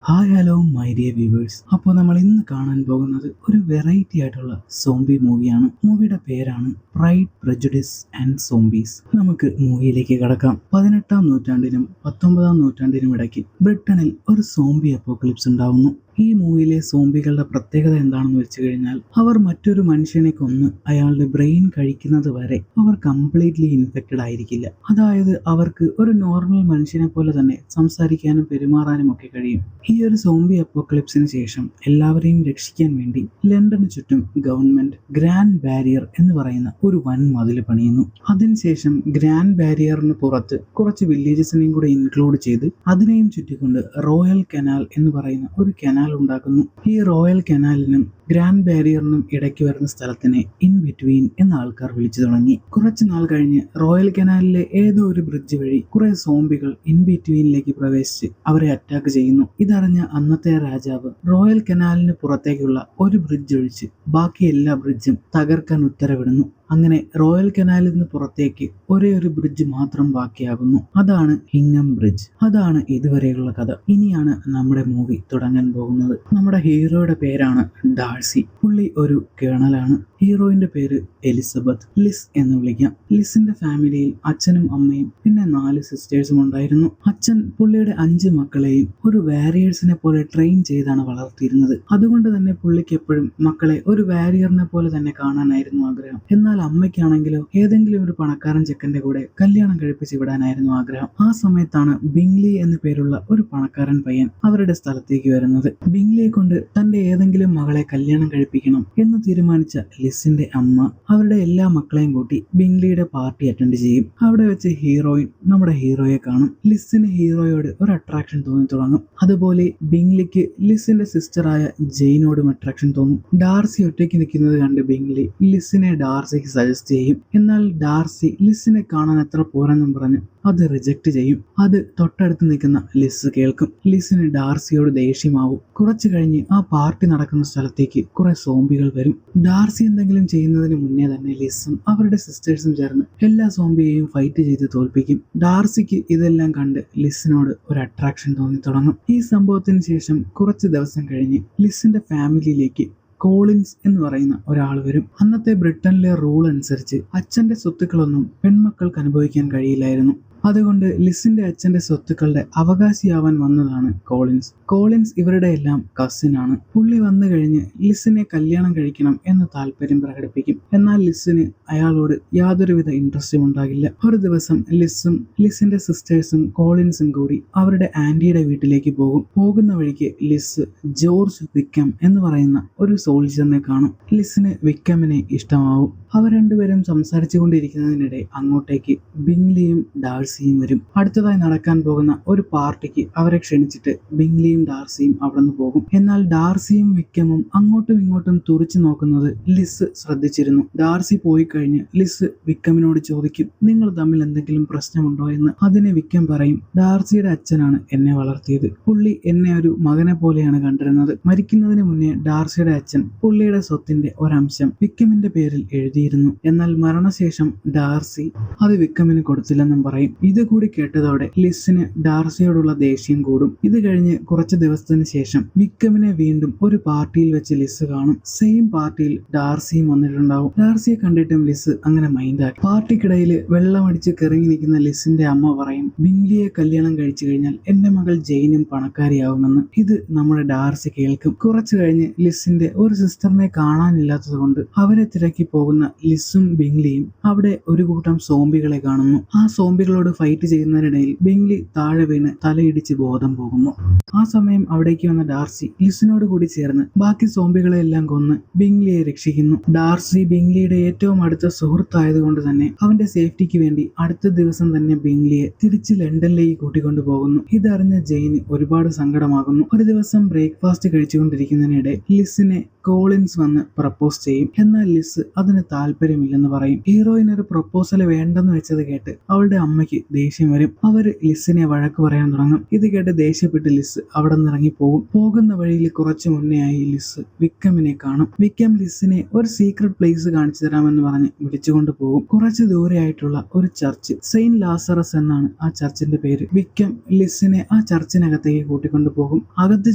Hi hello my dear viewers. അപ്പോൾ നമ്മൾ ഇന്ന് കാണാൻ പോകുന്നത് ഒരു വെറൈറ്റി ആയിട്ടുള്ള സോംബി മൂവിയാണ്. മൂവിയുടെ പേരാണ് പ്രൈഡ്, പ്രജുഡിസ് ആൻഡ് സോംബീസ്. നമുക്ക് മൂവിയിലേക്ക് കടക്കാം. 18-ാം നൂറ്റാണ്ടിനും 19-ാം നൂറ്റാണ്ടിനും ഇടയ്ക്ക് ബ്രിട്ടനിൽ ഒരു സോംബി അപ്പോക്കലിപ്സ് ഉണ്ടാവുന്നു. ഈ മൂവിയിലെ സോംബികളുടെ പ്രത്യേകത എന്താണെന്ന് വെച്ച് കഴിഞ്ഞാൽ, അവർ മറ്റൊരു മനുഷ്യനെ കൊന്ന് അയാളുടെ ബ്രെയിൻ കഴിക്കുന്നത് വരെ അവർ കംപ്ലീറ്റ്ലി ഇൻഫെക്റ്റഡ് ആയിരിക്കില്ല. അതായത് അവർക്ക് ഒരു നോർമൽ മനുഷ്യനെ പോലെ തന്നെ സംസാരിക്കാനും പെരുമാറാനും ഒക്കെ കഴിയും. ഈ ഒരു സോംബി അപ്പോക്കലിപ്സിന് ശേഷം എല്ലാവരെയും രക്ഷിക്കാൻ വേണ്ടി ലണ്ടന് ചുറ്റും ഗവൺമെന്റ് ഗ്രാൻഡ് ബാരിയർ എന്ന് പറയുന്ന ഒരു വൻ മതിൽ പണിയുന്നു. അതിനുശേഷം ഗ്രാൻഡ് ബാരിയറിന് പുറത്ത് കുറച്ച് വില്ലേജസിനെയും കൂടെ ഇൻക്ലൂഡ് ചെയ്ത് അതിനെയും ചുറ്റിക്കൊണ്ട് റോയൽ കനാൽ എന്ന് പറയുന്ന ഒരു കനാൽ ഉണ്ടാക്കുന്നു. ഈ റോയൽ കനാലിനും ഗ്രാൻഡ് ബാരിയറിനും ഇടയ്ക്ക് വരുന്ന സ്ഥലത്തിനെ ഇൻ ബിറ്റ്വീൻ എന്ന ആൾക്കാർ വിളിച്ചു തുടങ്ങി. കുറച്ചു നാൾ കഴിഞ്ഞ് റോയൽ കനാലിലെ ഏതോ ഒരു ബ്രിഡ്ജ് വഴി കുറെ സോംബികൾ ഇൻ ബിറ്റ്വീനിലേക്ക് പ്രവേശിച്ച് അവരെ അറ്റാക്ക് ചെയ്യുന്നു. ഇതറിഞ്ഞ അന്നത്തെ രാജാവ് റോയൽ കനാലിന് പുറത്തേക്കുള്ള ഒരു ബ്രിഡ്ജ് ഒഴിച്ച് ബാക്കി എല്ലാ ബ്രിഡ്ജും തകർക്കാൻ ഉത്തരവിടുന്നു. അങ്ങനെ റോയൽ കനാലിൽ നിന്ന് പുറത്തേക്ക് ഒരേ ഒരു ബ്രിഡ്ജ് മാത്രം ബാക്കിയാകുന്നു. അതാണ് ഹിങ്ങം ബ്രിഡ്ജ്. അതാണ് ഇതുവരെയുള്ള കഥ. ഇനിയാണ് നമ്മുടെ മൂവി തുടങ്ങാൻ പോകുന്നത്. നമ്മുടെ ഹീറോയുടെ പേരാണ് ഡാഴ്സി. പുള്ളി ഒരു കേണലാണ്. ഹീറോയിന്റെ പേര് എലിസബത്ത്, ലിസ് എന്ന് വിളിക്കാം. ലിസിന്റെ ഫാമിലിയിൽ അച്ഛനും അമ്മയും പിന്നെ 4 സിസ്റ്റേഴ്സും ഉണ്ടായിരുന്നു. അച്ഛൻ പുള്ളിയുടെ 5 മക്കളെയും ഒരു വാരിയേഴ്സിനെ പോലെ ട്രെയിൻ ചെയ്താണ് വളർത്തിയിരുന്നത്. അതുകൊണ്ട് തന്നെ പുള്ളിക്ക് എപ്പോഴും മക്കളെ ഒരു വാരിയറിനെ പോലെ തന്നെ കാണാനായിരുന്നു ആഗ്രഹം. എന്നാൽ അമ്മയ്ക്കാണെങ്കിലോ ഏതെങ്കിലും ഒരു പണക്കാരൻ ചെക്കന്റെ കൂടെ കല്യാണം കഴിപ്പിച്ച് വിടാനായിരുന്നു ആഗ്രഹം. ആ സമയത്താണ് ബിങ്ലി എന്നു പേരുള്ള ഒരു പണക്കാരൻ പയ്യൻ അവരുടെ സ്ഥലത്തേക്ക് വരുന്നത്. ബിങ്ലിയെ കൊണ്ട് തന്റെ ഏതെങ്കിലും മകളെ കല്യാണം കഴിപ്പിക്കണം എന്ന് തീരുമാനിച്ച ലിസിന്റെ അമ്മ അവരുടെ എല്ലാ മക്കളെയും കൂട്ടി ബിങ്ലിയുടെ പാർട്ടി അറ്റൻഡ് ചെയ്യും. അവിടെ വെച്ച് ഹീറോയിൻ നമ്മുടെ ഹീറോയെ കാണും. ലിസിന് ഹീറോയോട് ഒരു അട്രാക്ഷൻ തോന്നി തുടങ്ങും. അതുപോലെ ബിങ്ലിക്ക് ലിസിന്റെ സിസ്റ്ററായ ജെയിനോടും അട്രാക്ഷൻ തോന്നും. ഡാർസി ഒറ്റയ്ക്ക് നിൽക്കുന്നത് കണ്ട് ബിങ്ലി ലിസിനെ ഡാർസിക്ക് സജസ്റ്റ് ചെയ്യും. എന്നാൽ ഡാർസി ലിസിനെ കാണാൻ എത്ര പോരെന്നും പറഞ്ഞ് അത് റിജക്ട് ചെയ്യും. അത് തൊട്ടടുത്ത് നിൽക്കുന്ന ലിസ് കേൾക്കും. ലിസിന് ഡാർസിയോട് ദേഷ്യമാവും. കുറച്ചു കഴിഞ്ഞ് ആ പാർട്ടി നടക്കുന്ന സ്ഥലത്തേക്ക് കുറെ സോംബികൾ വരും. ഡാർസി എന്തെങ്കിലും ചെയ്യുന്നതിന് മുന്നേ തന്നെ ലിസും അവരുടെ സിസ്റ്റേഴ്സും ചേർന്ന് എല്ലാ സോംബിയെയും ഫൈറ്റ് ചെയ്ത് തോൽപ്പിക്കും. ഡാർസിക്ക് ഇതെല്ലാം കണ്ട് ലിസിനോട് ഒരു അട്രാക്ഷൻ തോന്നി തുടങ്ങും. ഈ സംഭവത്തിന് ശേഷം കുറച്ച് ദിവസം കഴിഞ്ഞ് ലിസിന്റെ ഫാമിലിയിലേക്ക് കോളിൻസ് എന്ന് പറയുന്ന ഒരാൾ വരും. അന്നത്തെ ബ്രിട്ടനിലെ റൂൾ അനുസരിച്ച് അച്ഛന്റെ സ്വത്തുക്കളൊന്നും പെൺമക്കൾക്ക് അനുഭവിക്കാൻ കഴിയില്ലായിരുന്നു. അതുകൊണ്ട് ലിസിന്റെ അച്ഛന്റെ സ്വത്തുക്കളുടെ അവകാശിയാവാൻ വന്നതാണ് കോളിൻസ്. കോളിൻസ് ഇവരുടെ എല്ലാം കസിനാണ്. പുള്ളി വന്നു കഴിഞ്ഞ് ലിസിനെ കല്യാണം കഴിക്കണം എന്ന് താല്പര്യം പ്രകടിപ്പിക്കും. എന്നാൽ ലിസിന് അയാളോട് യാതൊരുവിധ ഇൻട്രസ്റ്റും ഉണ്ടാകില്ല. ഒരു ദിവസം ലിസും ലിസിന്റെ സിസ്റ്റേഴ്സും കോളിൻസും കൂടി അവരുടെ ആന്റിയുടെ വീട്ടിലേക്ക് പോകും. പോകുന്ന വഴിക്ക് ലിസ് ജോർജ് വിക്കം എന്ന് പറയുന്ന ഒരു സോൾജറിനെ കാണും. ലിസിന് വിക്കമിനെ ഇഷ്ടമാവും. അവർ രണ്ടുപേരും സംസാരിച്ചു കൊണ്ടിരിക്കുന്നതിനിടെ അങ്ങോട്ടേക്ക് ബിങ്ലിയും ഡാർസിയും വരും. അടുത്തതായി നടക്കാൻ പോകുന്ന ഒരു പാർട്ടിക്ക് അവരെ ക്ഷണിച്ചിട്ട് ബിങ്ലിയും ഡാർസിയും അവിടെ നിന്ന് പോകും. എന്നാൽ ഡാർസിയും വിക്കമും അങ്ങോട്ടും ഇങ്ങോട്ടും തുറിച്ചു നോക്കുന്നത് ലിസ് ശ്രദ്ധിച്ചിരുന്നു. ഡാർസി പോയി കഴിഞ്ഞ് ലിസ് വിക്കമിനോട് ചോദിക്കും, നിങ്ങൾ തമ്മിൽ എന്തെങ്കിലും പ്രശ്നമുണ്ടോ എന്ന്. അതിന് വിക്കം പറയും, ഡാർസിയുടെ അച്ഛനാണ് എന്നെ വളർത്തിയത്. പുള്ളി എന്നെ ഒരു മകനെ പോലെയാണ് കണ്ടിരുന്നത്. മരിക്കുന്നതിന് മുന്നേ ഡാർസിയുടെ അച്ഛൻ പുള്ളിയുടെ സ്വത്തിന്റെ ഒരംശം വിക്കമിന്റെ പേരിൽ എഴുതിയിരുന്നു. എന്നാൽ മരണശേഷം ഡാർസി അത് വിക്കമിന് കൊടുത്തില്ലെന്നും പറയും. ഇത് കൂടി കേട്ടതോടെ ലിസിന് ഡാർസിയോടുള്ള ദേഷ്യം കൂടും. ഇത് കഴിഞ്ഞ് കുറച്ച് ദിവസത്തിന് ശേഷം വിക്കമിനെ വീണ്ടും ഒരു പാർട്ടിയിൽ വെച്ച് ലിസ് കാണും. സെയിം പാർട്ടിയിൽ ഡാർസിയും വന്നിട്ടുണ്ടാവും. ഡാർസിയെ കണ്ടിട്ടും ലിസ് അങ്ങനെ മൈൻഡാക്കി. പാർട്ടിക്കിടയിൽ വെള്ളമടിച്ച് കിറങ്ങി നിൽക്കുന്ന ലിസിന്റെ അമ്മ പറയും, ബിങ്ലിയെ കല്യാണം കഴിച്ചു കഴിഞ്ഞാൽ എന്റെ മകൾ ജെയിനും പണക്കാരിയാവുമെന്ന്. ഇത് നമ്മുടെ ഡാർസി കേൾക്കും. കുറച്ചു കഴിഞ്ഞ് ലിസിന്റെ ഒരു സിസ്റ്ററിനെ കാണാനില്ലാത്തത് കൊണ്ട് അവരെ തിരക്കി പോകുന്ന ലിസും ബിങ്ലിയും അവിടെ ഒരു കൂട്ടം സോംബികളെ കാണുന്നു. ആ സോംബികളോട് ഫൈറ്റ് ചെയ്യുന്നതിനിടയിൽ ബിങ്ലി താഴെ വീണ് തലയിടിച്ച് ബോധം പോകുന്നു. ആ സമയം അവിടേക്ക് വന്ന ഡാർസി ലിസിനോട് കൂടി ചേർന്ന് ബാക്കി സോംബികളെ എല്ലാം കൊന്ന് ബിങ്ലിയെ രക്ഷിക്കുന്നു. ഡാർസി ബിങ്ലിയുടെ ഏറ്റവും അടുത്ത സുഹൃത്തായതുകൊണ്ട് തന്നെ അവന്റെ സേഫ്റ്റിക്ക് വേണ്ടി അടുത്ത ദിവസം തന്നെ ബിങ്ലിയെ തിരിച്ച് ലണ്ടനിലേക്ക് കൂട്ടിക്കൊണ്ടു പോകുന്നു. ഇതറിഞ്ഞ ജെയിന് ഒരുപാട് സങ്കടമാകുന്നു. ഒരു ദിവസം ബ്രേക്ക്ഫാസ്റ്റ് കഴിച്ചുകൊണ്ടിരിക്കുന്നതിനിടെ ലിസിനെ കോളിൻസ് വന്ന് പ്രപ്പോസ് ചെയ്യും. എന്നാൽ ലിസ് അതിന് താല്പര്യമില്ലെന്ന് പറയും. ഹീറോയിൻ ഒരു പ്രപ്പോസൽ വേണ്ടെന്ന് വെച്ചത് കേട്ട് അവളുടെ അമ്മയ്ക്ക് ദേഷ്യം വരും. അവര് ലിസിനെ വഴക്ക് പറയാൻ തുടങ്ങും. ഇത് കേട്ട് ദേഷ്യപ്പെട്ട് ലിസ് അവിടെ നിന്ന് ഇറങ്ങിപ്പോകും. പോകുന്ന വഴിയിൽ കുറച്ചു മുന്നേ ആയി ലിസ് വിക്കമിനെ കാണും. വിക്കം ലിസിനെ ഒരു സീക്രട്ട് പ്ലേസ് കാണിച്ചു തരാമെന്ന് പറഞ്ഞ് വിളിച്ചുകൊണ്ട് പോകും. കുറച്ച് ദൂരെയായിട്ടുള്ള ഒരു ചർച്ച്, സെയിന്റ് ലാസറസ് എന്നാണ് ആ ചർച്ചിന്റെ പേര്. വിക്കം ലിസിനെ ആ ചർച്ചിനകത്തേക്ക് കൂട്ടിക്കൊണ്ടു പോകും. അകത്ത്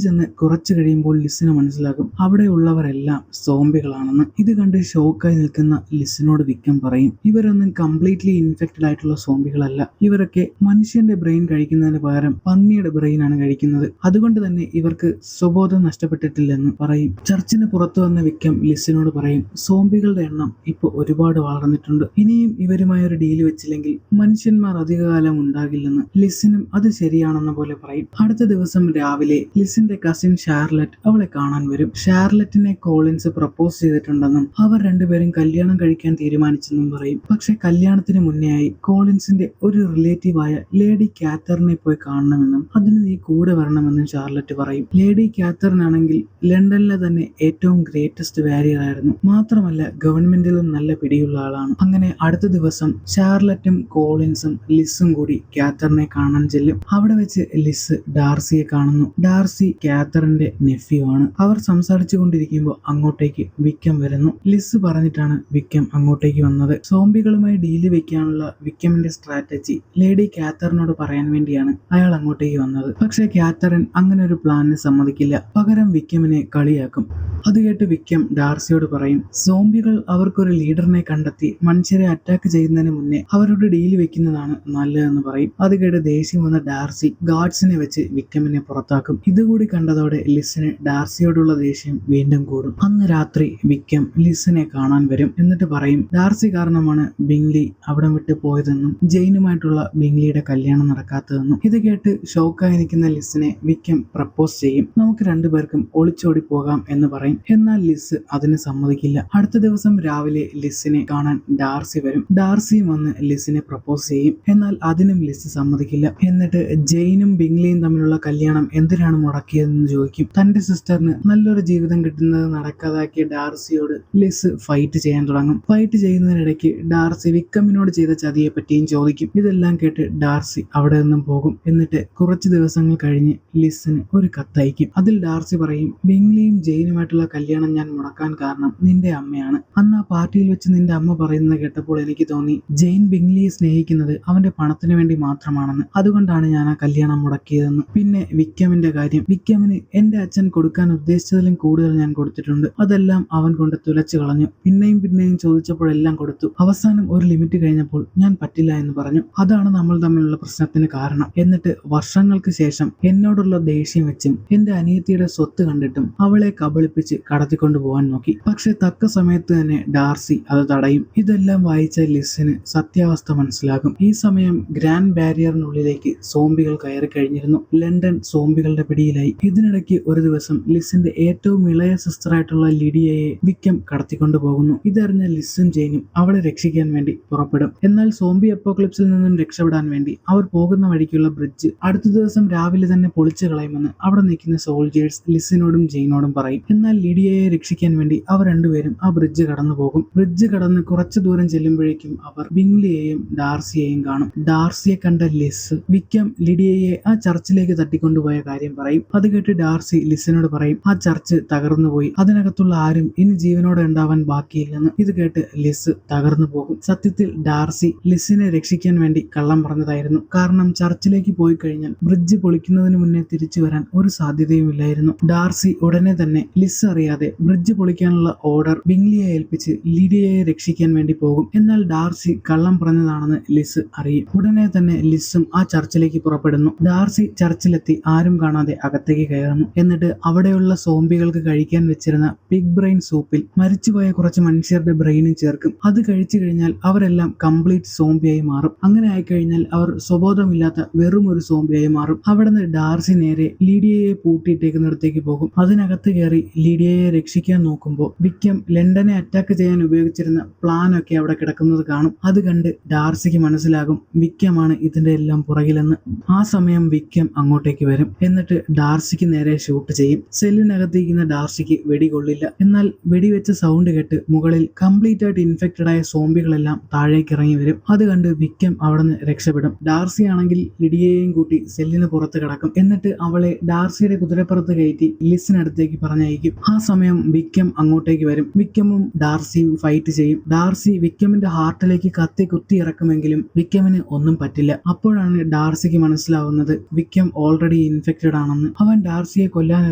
ചെന്ന് കുറച്ചു കഴിയുമ്പോൾ ലിസിന് മനസ്സിലാകും അവിടെയുള്ളവരെല്ലാം സോംബികളാണെന്ന്. ഇത് കണ്ട് ഷോക്കായി നിൽക്കുന്ന ലിസിനോട് വിക്കം പറയും, ഇവരൊന്നും കംപ്ലീറ്റ്ലി ഇൻഫെക്റ്റഡ് ആയിട്ടുള്ള സോംബികളല്ല. ഇവരൊക്കെ മനുഷ്യന്റെ ബ്രെയിൻ കഴിക്കുന്നതിന് പകരം പന്നിയുടെ ബ്രെയിൻ ആണ് കഴിക്കുന്നത്. അതുകൊണ്ട് തന്നെ ഇവർക്ക് സ്വബോധം നഷ്ടപ്പെട്ടിട്ടില്ലെന്ന് പറയും. ചർച്ചിന് പുറത്തു വന്ന വിക്കം ലിസിനോട് പറയും, സോംബികളുടെ എണ്ണം ഇപ്പൊ ഒരുപാട് വളർന്നിട്ടുണ്ട്. ഇനിയും ഇവരുമായി ഒരു ഡീല് വെച്ചില്ലെങ്കിൽ മനുഷ്യന്മാർ അധികകാലം ഉണ്ടാകില്ലെന്ന്. ലിസിനും അത് ശരിയാണെന്ന പോലെ പറയും. അടുത്ത ദിവസം രാവിലെ ലിസിന്റെ കസിൻ ഷാർലറ്റ് അവളെ കാണാൻ വരും. ഷാർലറ്റിനെ കോളിൻസ് പ്രപ്പോസ് ചെയ്തിട്ടുണ്ടെന്നും അവർ രണ്ടുപേരും കല്യാണം കഴിക്കാൻ തീരുമാനിച്ചെന്നും പറയും. പക്ഷെ കല്യാണത്തിന് മുന്നേ ആയി കോളിൻസിന്റെ ഒരു റിലേറ്റീവായ ലേഡി കാത്തറിനെ പോയി കാണണമെന്നും അതിന് നീ കൂടെ വരണമെന്നും ഷാർലറ്റ് പറയും. ലേഡി കാത്തറിൻ ആണെങ്കിൽ ലണ്ടനിലെ തന്നെ ഏറ്റവും ഗ്രേറ്റസ്റ്റ് വാരിയർ ആയിരുന്നു. മാത്രമല്ല ഗവൺമെന്റിലും നല്ല പിടിയുള്ള ആളാണ്. അങ്ങനെ അടുത്ത ദിവസം ഷാർലറ്റും കോളിൻസും ലിസും കൂടി കാത്തറിനെ കാണാൻ ചെല്ലും. അവിടെ വെച്ച് ലിസ് ഡാർസിയെ കാണുന്നു. ഡാർസി കാത്തറിന്റെ നെഫ്യൂ ആണ്. അവർ സംസാരിച്ചു കൊണ്ടിരിക്കുമ്പോൾ അങ്ങോട്ടേക്ക് വിക്കം വരുന്നു. ലിസ് പറഞ്ഞിട്ടാണ് വിക്കം അങ്ങോട്ടേക്ക് വന്നത്. സോംബികളുമായി ഡീല് വെക്കാനുള്ള വിക്കമിന്റെ സ്ട്രാറ്റജി ലേഡി കാത്തറിനോട് പറയാൻ വേണ്ടിയാണ് അയാൾ അങ്ങോട്ടേക്ക് വന്നത്. പക്ഷെ കാത്തറിൻ അങ്ങനെ ഒരു പ്ലാനിന് സമ്മതിക്കില്ല. പകരം വിക്കമിനെ കളിയാക്കും. അത് കേട്ട് വിക്കം ഡാർസിയോട് പറയും, സോംബികൾ അവർക്കൊരു ലീഡറിനെ കണ്ടെത്തി മനുഷ്യരെ അറ്റാക്ക് ചെയ്യുന്നതിന് മുന്നേ അവരോട് ഡീല് വെക്കുന്നതാണ് നല്ലതെന്ന് പറയും. അത് കേട്ട് ദേഷ്യം വന്ന ഡാർസി ഗാർഡ്സിനെ വെച്ച് വിക്കമിനെ പുറത്താക്കും. ഇതുകൂടി കണ്ടതോടെ ലിസിന് ഡാർസിയോടുള്ള ദേഷ്യം വീണ്ടും കൂടും. അന്ന് രാത്രി വിക്കം ലിസിനെ കാണാൻ വരും. എന്നിട്ട് പറയും, ഡാർസി കാരണമാണ് ബിങ്ലി അവിടെ വിട്ട് പോയതെന്നും ജെയിനുമായിട്ടുള്ള ബിങ്ലിയുടെ കല്യാണം നടക്കാത്തതെന്നും. ഇത് കേട്ട് ഷോക്കായി നിൽക്കുന്ന ലിസിനെ വിക്കം പ്രപ്പോസ് ചെയ്യും. നമുക്ക് രണ്ടുപേർക്കും ഒളിച്ചോടി പോകാം എന്ന് പറയും. എന്നാൽ ലിസ് അതിന് സമ്മതിക്കില്ല. അടുത്ത ദിവസം രാവിലെ ലിസിനെ കാണാൻ ഡാർസി വരും. ഡാർസിയും വന്ന് ലിസിനെ പ്രപ്പോസ് ചെയ്യും. എന്നാൽ അതിനും ലിസ് സമ്മതിക്കില്ല. എന്നിട്ട് ജെയിനും ബിങ്ലിയും തമ്മിലുള്ള കല്യാണം എന്തിനാണ് മുടക്കിയതെന്ന് ചോദിക്കും. തന്റെ സിസ്റ്ററിന് നല്ലൊരു ജീവിതം കിട്ടുന്നത് നടക്കാതാക്കിയ ഡാർസിയോട് ലിസ് ഫൈറ്റ് ചെയ്യാൻ തുടങ്ങും. ഫൈറ്റ് ചെയ്യുന്നതിനിടയ്ക്ക് ഡാർസി വിക്കമിനോട് ചെയ്ത ചതിയെ പറ്റിയും ചോദിക്കും. ഇതെല്ലാം കേട്ട് ഡാർസി അവിടെ നിന്നും പോകും. എന്നിട്ട് കുറച്ച് ദിവസങ്ങൾ കഴിഞ്ഞ് ലിസിന് ഒരു കത്തയക്കും. അതിൽ ഡാർസി പറയും, ബിങ്ലിയും ജെയിനുമായിട്ടുള്ള കല്യാണം ഞാൻ മുടക്കാൻ കാരണം നിന്റെ അമ്മയാണ്. അന്ന് ആ പാർട്ടിയിൽ വെച്ച് നിന്റെ അമ്മ പറയുന്നത് കേട്ടപ്പോൾ എനിക്ക് തോന്നി ജെയിൻ ബിങ്ലിയെ സ്നേഹിക്കുന്നത് അവന്റെ പണത്തിന് വേണ്ടി മാത്രമാണെന്ന്. അതുകൊണ്ടാണ് ഞാൻ ആ കല്യാണം മുടക്കിയതെന്ന്. പിന്നെ വിക്കമിന്റെ കാര്യം, വിക്കമിന് എന്റെ അച്ഛൻ കൊടുക്കാൻ ഉദ്ദേശിച്ചതിലും കൂടുതൽ ഞാൻ കൊടുത്തിട്ടുണ്ട്. അതെല്ലാം അവൻ കൊണ്ട് തുലച്ചു കളഞ്ഞു. പിന്നെയും ചോദിച്ചപ്പോഴെല്ലാം കൊടുത്തു. അവസാനം ഒരു ലിമിറ്റ് കഴിഞ്ഞപ്പോൾ ഞാൻ പറ്റില്ല എന്ന് പറഞ്ഞു. അതാണ് നമ്മൾ തമ്മിലുള്ള പ്രശ്നത്തിന് കാരണം. എന്നിട്ട് വർഷങ്ങൾക്ക് ശേഷം എന്നോടുള്ള ദേഷ്യം വെച്ചും എന്റെ അനിയത്തിയുടെ സ്വത്ത് കണ്ടിട്ടും അവളെ കബളിപ്പിച്ച് കടത്തിക്കൊണ്ടു പോകാൻ നോക്കി. പക്ഷെ തക്ക സമയത്ത് തന്നെ ഡാർസി അത് തടയും. ഇതെല്ലാം വായിച്ച ലിസിന് സത്യാവസ്ഥ മനസ്സിലാകും. ഈ സമയം ഗ്രാൻഡ് ബാരിയറിനുള്ളിലേക്ക് സോംബികൾ കയറി കഴിഞ്ഞിരുന്നു. ലണ്ടൻ സോംബികളുടെ പിടിയിലായി. ഇതിനിടയ്ക്ക് ഒരു ദിവസം ലിസിന്റെ ഏറ്റവും ഇളയ സിസ്റ്ററായിട്ടുള്ള ലിഡിയയെ വിക്കം കടത്തിക്കൊണ്ടു പോകുന്നു. ഇതറിഞ്ഞ ലിസും ജെയിനും അവളെ രക്ഷിക്കാൻ വേണ്ടി പുറപ്പെടും. എന്നാൽ സോംബി അപ്പോക്ലിപ്സിൽ നിന്നും രക്ഷപ്പെടാൻ വേണ്ടി അവർ പോകുന്ന വഴിക്കുള്ള ബ്രിഡ്ജ് അടുത്ത ദിവസം രാവിലെ തന്നെ പൊളിച്ചു കളയുമെന്ന് അവിടെ നിൽക്കുന്ന സോൾജേഴ്സ് ലിസിനോടും ജെയിനോടും പറയും. എന്നാൽ ലിഡിയയെ രക്ഷിക്കാൻ വേണ്ടി അവർ രണ്ടുപേരും ആ ബ്രിഡ്ജ് കടന്നു പോകും. ബ്രിഡ്ജ് കടന്ന് കുറച്ചു ദൂരം ചെല്ലുമ്പോഴേക്കും അവർ ബിങ്ലിയെയും ഡാർസിയെയും കാണും. ഡാർസിയെ കണ്ട ലിസ് വിക്കം ലിഡിയയെ ആ ചർച്ചിലേക്ക് തട്ടിക്കൊണ്ടുപോയ കാര്യം പറയും. അത് കേട്ട് ഡാർസി ലിസിനോട് പറയും, ആ ചർച്ച് തകർന്നുപോയി, അതിനകത്തുള്ള ആരും ഇനി ജീവനോടെ ഉണ്ടാവാൻ ബാക്കിയില്ലെന്ന്. ഇത് കേട്ട് ലിസ് തകർന്നു പോകും. സത്യത്തിൽ ഡാർസി ലിസിനെ രക്ഷിക്കാൻ വേണ്ടി കള്ളം പറഞ്ഞതായിരുന്നു. കാരണം ചർച്ചിലേക്ക് പോയി കഴിഞ്ഞാൽ ബ്രിഡ്ജ് പൊളിക്കുന്നതിന് മുന്നേ തിരിച്ചു വരാൻ ഒരു സാധ്യതയുമില്ലായിരുന്നു. ഡാർസി ഉടനെ തന്നെ ലിസ് അറിയാതെ ബ്രിഡ്ജ് പൊളിക്കാനുള്ള ഓർഡർ ബിങ്ലിയെ ഏൽപ്പിച്ച് ലിഡിയയെ രക്ഷിക്കാൻ വേണ്ടി പോകും. എന്നാൽ ഡാർസി കള്ളം പറഞ്ഞതാണെന്ന് ലിസ് അറിയും. ഉടനെ തന്നെ ലിസും ആ ചർച്ചിലേക്ക് പുറപ്പെടുന്നു. ഡാർസി ചർച്ചിലെത്തി ആരും കാണാതെ അകത്തേക്ക് കയറുന്നു. എന്നിട്ട് അവിടെയുള്ള സോംബികൾക്ക് കഴിക്കാൻ വെച്ചിരുന്ന പിഗ് ബ്രെയിൻ സൂപ്പിൽ മരിച്ചുപോയ കുറച്ച് മനുഷ്യരുടെ ബ്രെയിനും ചേർക്കും. അത് കഴിച്ചു കഴിഞ്ഞാൽ അവരെല്ലാം കംപ്ലീറ്റ് സോംബിയായി മാറും. അങ്ങനെ ആയിക്കഴിഞ്ഞാൽ അവർ സ്വബോധമില്ലാത്ത വെറും ഒരു സോംബിയായി മാറും. അവിടെ നിന്ന് ഡാർസി നേരെ ലിഡിയയെ പൂട്ടിയിട്ടേക്കുന്നിടത്തേക്ക് പോകും. അതിനകത്ത് കയറി ലിഡിയയെ രക്ഷിക്കാൻ നോക്കുമ്പോൾ വിക്രം ലണ്ടനെ അറ്റാക്ക് ചെയ്യാൻ ഉപയോഗിച്ചിരുന്ന പ്ലാൻ ഒക്കെ അവിടെ കിടക്കുന്നത് കാണും. അത് കണ്ട് ഡാർസിക്ക് മനസ്സിലാകും വിക്രമാണ് ഇതിന്റെ എല്ലാം പുറകിലെന്ന്. ആ സമയം വിക്രം അങ്ങോട്ടേക്ക് വരും. എന്നിട്ട് ഡാർസിക്ക് നേരെ ഷൂട്ട് ചെയ്യും. സെല്ലിനകത്തിരിക്കുന്ന ഡാർസിക്ക് വെടി കൊള്ളില്ല. എന്നാൽ വെടിവെച്ച സൗണ്ട് കേട്ട് മുകളിൽ കംപ്ലീറ്റ് ആയിട്ട് ഇൻഫെക്റ്റഡ് ആയ സോംബികളെല്ലാം താഴേക്ക് ഇറങ്ങി വരും. അത് കണ്ട് വിക്രം അവിടെ നിന്ന് രക്ഷപ്പെടും. ഡാർസി ആണെങ്കിൽ ലിഡിയയെയും കൂട്ടി സെല്ലിന് പുറത്ത് കിടക്കും. എന്നിട്ട് അവളെ ഡാർസിയുടെ കുതിരപ്പുറത്ത് കയറ്റി ലിസിനടുത്തേക്ക് പറഞ്ഞയക്കും. ആ സമയം വിക്രം അങ്ങോട്ടേക്ക് വരും. വിക്രമും ഡാർസിയും ഫൈറ്റ് ചെയ്യും. ഡാർസി വിക്രമിന്റെ ഹാർട്ടിലേക്ക് കത്തി കുത്തി ഇറക്കുമെങ്കിലും വിക്രമിന് ഒന്നും പറ്റില്ല. അപ്പോഴാണ് ഡാർസിക്ക് മനസ്സിലാവുന്നത് വിക്രം ഓൾറെഡി ഇൻഫെക്റ്റഡ് ആണെന്ന്. അവൻ ഡാർസിയെ കൊല്ലാൻ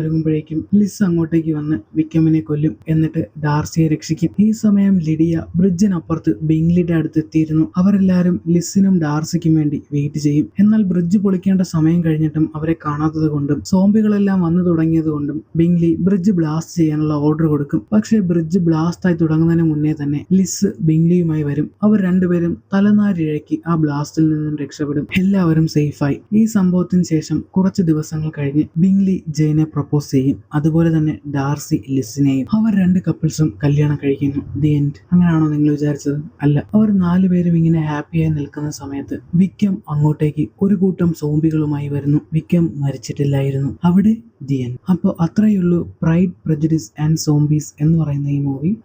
ഒരുങ്ങുമ്പോഴേക്കും ലിസ് അങ്ങോട്ടേക്ക് വന്ന് വിക്രമിനെ കൊല്ലും. എന്നിട്ട് ഡാർസിയെ രക്ഷിക്കും. ഈ സമയം ലിഡിയ ബ്രിഡ്ജിനപ്പുറത്ത് ബിങ്ലിയുടെ അടുത്ത് എത്തിയിരുന്നു. അവരെല്ലാരും ലിസിനും ഡാർസിക്കും വേണ്ടി വെയിറ്റ് ചെയ്യും. എന്നാൽ ബ്രിഡ്ജ് പൊളിക്കേണ്ട സമയം കഴിഞ്ഞിട്ടും അവരെ കാണാത്തത് കൊണ്ടും സോംബികളെല്ലാം വന്നു തുടങ്ങിയത് കൊണ്ടും ബിങ്ലി ബ്രിഡ്ജ് ബ്ലാസ്റ്റ് ചെയ്യാനുള്ള ഓർഡർ കൊടുക്കും. പക്ഷേ ബ്രിഡ്ജ് ബ്ലാസ്റ്റ് ആയി തുടങ്ങുന്നതിന് മുന്നേ തന്നെ ലിസ് ബിങ്ലിയുമായി വരും. അവർ രണ്ടുപേരും തലനാരിഴയ്ക്ക് ആ ബ്ലാസ്റ്റിൽ നിന്നും രക്ഷപ്പെടും. എല്ലാവരും സേഫായി. ഈ സംഭവത്തിന് ശേഷം കുറച്ച് ദിവസങ്ങൾ കഴിഞ്ഞ് ബിങ്ലി ജെയിനെ പ്രപ്പോസ് ചെയ്യും. അതുപോലെ തന്നെ ഡാർസി ലിസിനെയും. അവർ രണ്ട് കപ്പിൾസും കല്യാണം കഴിക്കുന്നു. The end. അങ്ങനെയാണോ നിങ്ങൾ വിചാരിച്ചത്? അല്ല. അവർ നാലുപേരും ഇങ്ങനെ ഹാപ്പിയായി നിൽക്കുന്ന സമയത്ത് വിക്രം അങ്ങോട്ടേക്ക് ഒരു കൂട്ടം സോംബികളുമായി വരുന്നു. വിക്രം മരിച്ചിട്ടില്ലായിരുന്നു. അവിടെ ദി എൻഡ്. അപ്പോൾ അത്രയുള്ളൂ പ്രൈഡ്, പ്രജുഡിസ് ആൻഡ് സോംബീസ് എന്ന് പറയുന്ന ഈ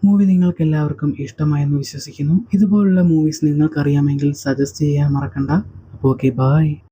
മൂവി നിങ്ങൾക്ക് എല്ലാവർക്കും ഇഷ്ടമായെന്ന് വിശ്വസിക്കുന്നു. ഇതുപോലുള്ള മൂവീസ് നിങ്ങൾക്ക് അറിയാമെങ്കിൽ സജസ്റ്റ് ചെയ്യാൻ മറക്കണ്ട. അപ്പോൾ ഓക്കെ, ബൈ.